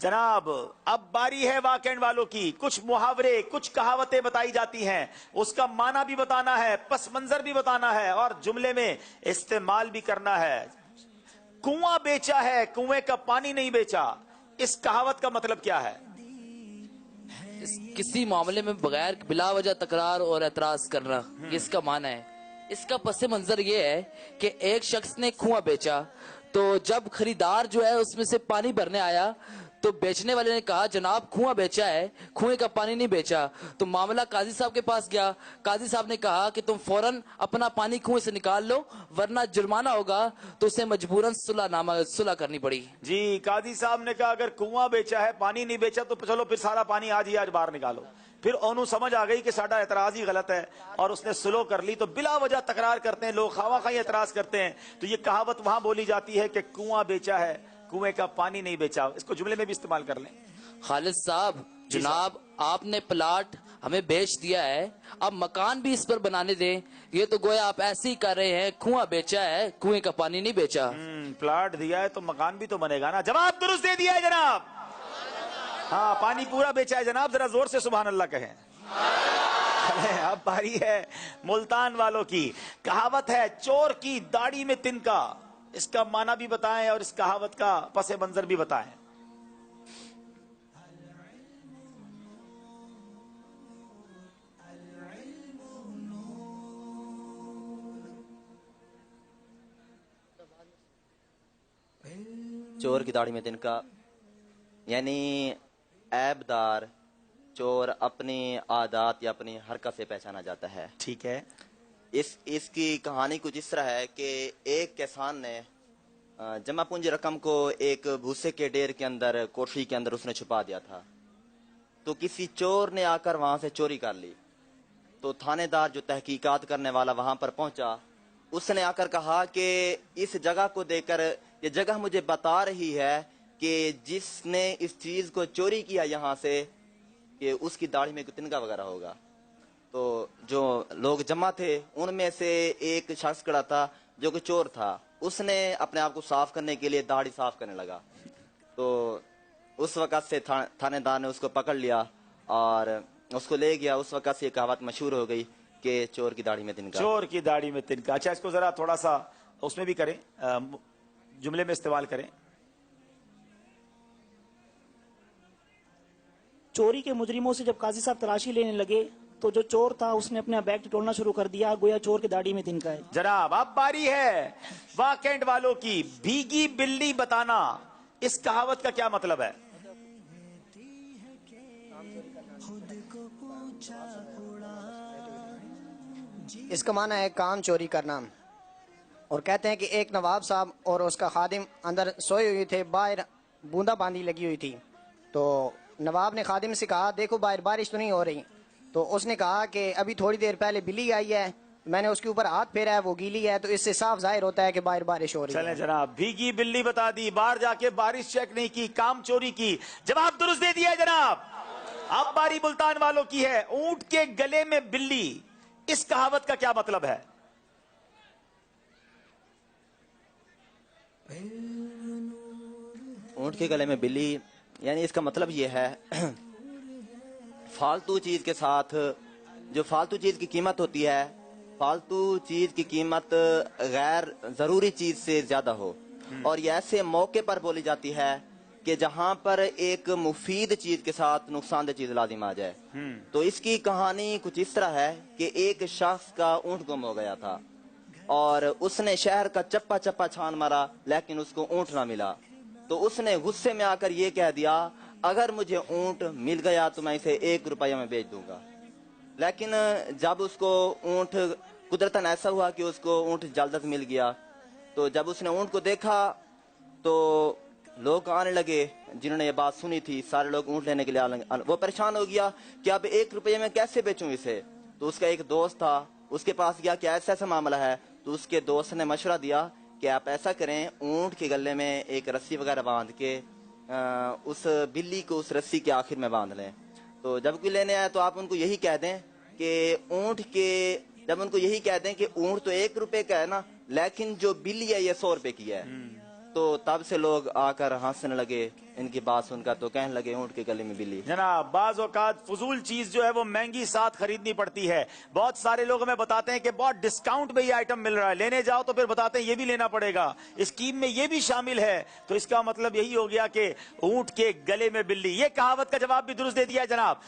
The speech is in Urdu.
جناب اب باری ہے واقعین والوں کی. کچھ محاورے کچھ کہاوتیں بتائی جاتی ہیں, اس کا معنی بھی بتانا ہے, پس منظر بھی بتانا ہے اور جملے میں استعمال بھی کرنا ہے. کنواں بیچا ہے کنویں کا پانی نہیں بیچا, اس کہاوت کا مطلب کیا ہے؟ کسی معاملے میں بغیر بلا وجہ تکرار اور اعتراض کرنا, یہ اس کا معنی ہے. اس کا پس منظر یہ ہے کہ ایک شخص نے کنواں بیچا تو جب خریدار جو ہے اس میں سے پانی بھرنے آیا تو بیچنے والے نے کہا جناب کنواں بیچا ہے, کنویں کا پانی نہیں بیچا. تو معاملہ قاضی صاحب کے پاس گیا. قاضی صاحب نے کہا کہ تم فوراً اپنا پانی کنویں سے نکال لو ورنہ جرمانہ ہوگا. تو اسے مجبوراً صلح کرنی پڑی. جی قاضی صاحب نے کہا اگر کنواں بیچا ہے پانی نہیں بیچا تو چلو پھر سارا پانی آج ہی آج باہر نکالو. پھر انہوں سمجھ آ گئی کہ ساڈا اعتراض ہی غلط ہے اور اس نے سلو کر لی. تو بلا وجہ تکرار کرتے ہیں لوگ, خواہ خواہ اعتراض کرتے ہیں. تو یہ کہاوت وہاں بولی جاتی ہے کہ کنواں بیچا ہے کنویں کا پانی نہیں بیچا. اس کو جملے میں بھی استعمال کر لیں. خالد صاحب جناب آپ نے پلاٹ ہمیں بیچ دیا ہے, اب مکان بھی اس پر بنانے دیں. یہ تو گویا آپ ایسے ہی کر رہے ہیں, کنواں بیچا ہے کنویں کا پانی نہیں بیچا. پلاٹ دیا ہے تو مکان بھی تو بنے گا نا. جواب درست دے دیا ہے جناب. ہاں پانی پورا بیچا ہے جناب, ذرا زور سے سبحان اللہ کہیں. اب باری ہے ملتان والوں کی. کہاوت ہے چور کی داڑھی میں تنکا, اس کا معنی بھی بتائیں اور اس کہاوت کا پس منظر بھی بتائیں. چور کی داڑھی میں تنکا یعنی عیب دار چور اپنی عادات یا اپنی حرکت سے پہچانا جاتا ہے. ٹھیک ہے. اس کی کہانی کچھ اس طرح ہے کہ ایک کسان نے جمع پونجی رقم کو ایک بھوسے کے ڈیر کے اندر کوٹری کے اندر اس نے چھپا دیا تھا. تو کسی چور نے آ کر وہاں سے چوری کر لی. تو تھانے دار جو تحقیقات کرنے والا وہاں پر پہنچا, اس نے آ کر کہا کہ اس جگہ کو دیکھ کر یہ جگہ مجھے بتا رہی ہے کہ جس نے اس چیز کو چوری کیا یہاں سے کہ اس کی داڑھی میں کوئی تنکا وغیرہ ہوگا. تو جو لوگ جمع تھے ان میں سے ایک شخص کھڑا تھا جو کہ چور تھا. اس نے اپنے آپ کو صاف کرنے کے لیے داڑھی صاف کرنے لگا. تو اس وقت سے تھانے دار نے اس کو پکڑ لیا اور اس کو لے گیا. اس وقت سے یہ کہاوت مشہور ہو گئی کہ چور کی داڑھی میں تنکا. چور کی داڑھی میں تنکا. اچھا اس کو ذرا تھوڑا سا اس میں بھی کریں, جملے میں استعمال کریں. چوری کے مجرموں سے جب قاضی صاحب تلاشی لینے لگے تو جو چور تھا اس نے اپنا بیگ ٹٹولنا شروع کر دیا, گویا چور کی داڑھی میں تنکا ہے. جناب اب باری ہے واقعین والوں کی. بھیگی بلی بتانا, اس کہاوت کا کیا مطلب ہے؟ اس کا معنی ہے کام چوری کرنا. اور کہتے ہیں کہ ایک نواب صاحب اور اس کا خادم اندر سوئے ہوئے تھے, باہر بوندا باندی لگی ہوئی تھی. تو نواب نے خادم سے کہا دیکھو باہر بارش تو نہیں ہو رہی. تو اس نے کہا کہ ابھی تھوڑی دیر پہلے بلی آئی ہے, میں نے اس کے اوپر ہاتھ پھیرا ہے, وہ گیلی ہے, تو اس سے صاف ظاہر ہوتا ہے کہ باہر بارش ہو رہی ہے. چلیں جناب, بھیگی بلی بتا دی, باہر جا کے بارش چیک نہیں کی, کام چوری کی. جواب درست دے دیا جناب. اب باری ملتان والوں کی ہے. اونٹ کے گلے میں بلی, اس کہاوت کا کیا مطلب ہے؟ اونٹ کے گلے میں بلی یعنی اس کا مطلب یہ ہے فالتو چیز کے ساتھ جو فالتو چیز کی قیمت ہوتی ہے, فالتو چیز کی قیمت غیر ضروری چیز سے زیادہ ہو. اور یہ ایسے موقع پر بولی جاتی ہے کہ جہاں پر ایک مفید چیز کے ساتھ نقصان دہ چیز لازم آ جائے. تو اس کی کہانی کچھ اس طرح ہے کہ ایک شخص کا اونٹ گم ہو گیا تھا اور اس نے شہر کا چپا چپا چھان مارا لیکن اس کو اونٹ نہ ملا. تو اس نے غصے میں آ کر یہ کہہ دیا اگر مجھے اونٹ مل گیا تو میں اسے 1 روپیہ میں بیچ دوں گا. لیکن جب اس کو اونٹ قدرتاً ایسا ہوا کہ اس کو اونٹ جلد مل گیا, تو جب اس نے اونٹ کو دیکھا تو لوگ آنے لگے جنہوں نے یہ بات سنی تھی, سارے لوگ اونٹ لینے کے لیے وہ پریشان ہو گیا کہ اب 1 روپیہ میں کیسے بیچوں اسے. تو اس کا ایک دوست تھا, اس کے پاس گیا کہ ایسا معاملہ ہے. تو اس کے دوست نے مشورہ دیا کہ آپ ایسا کریں, اونٹ کے گلے میں ایک رسی وغیرہ باندھ کے اس بلی کو اس رسی کے آخر میں باندھ لیں. تو جب کوئی لینے آئے تو آپ ان کو یہی کہہ دیں کہ جب ان کو یہی کہہ دیں کہ اونٹ تو 1 روپے کا ہے نا, لیکن جو بلی ہے یہ 100 روپے کی ہے. تو تب سے لوگ آ کر ہنسنے لگے ان کی بات سن کر، تو کہنے لگے اونٹ کے گلے میں بلی۔ جناب بعض اوقات فضول چیز جو ہے وہ مہنگی ساتھ خریدنی پڑتی ہے۔ بہت سارے لوگ ہمیں بتاتے ہیں کہ بہت ڈسکاؤنٹ میں یہ آئٹم مل رہا ہے، لینے جاؤ تو پھر بتاتے ہیں یہ بھی لینا پڑے گا، اسکیم میں یہ بھی شامل ہے، تو اس کا مطلب یہی ہو گیا کہ اونٹ کے گلے میں بلی۔ یہ کہاوت کا جواب بھی درست دے دیا ہے جناب۔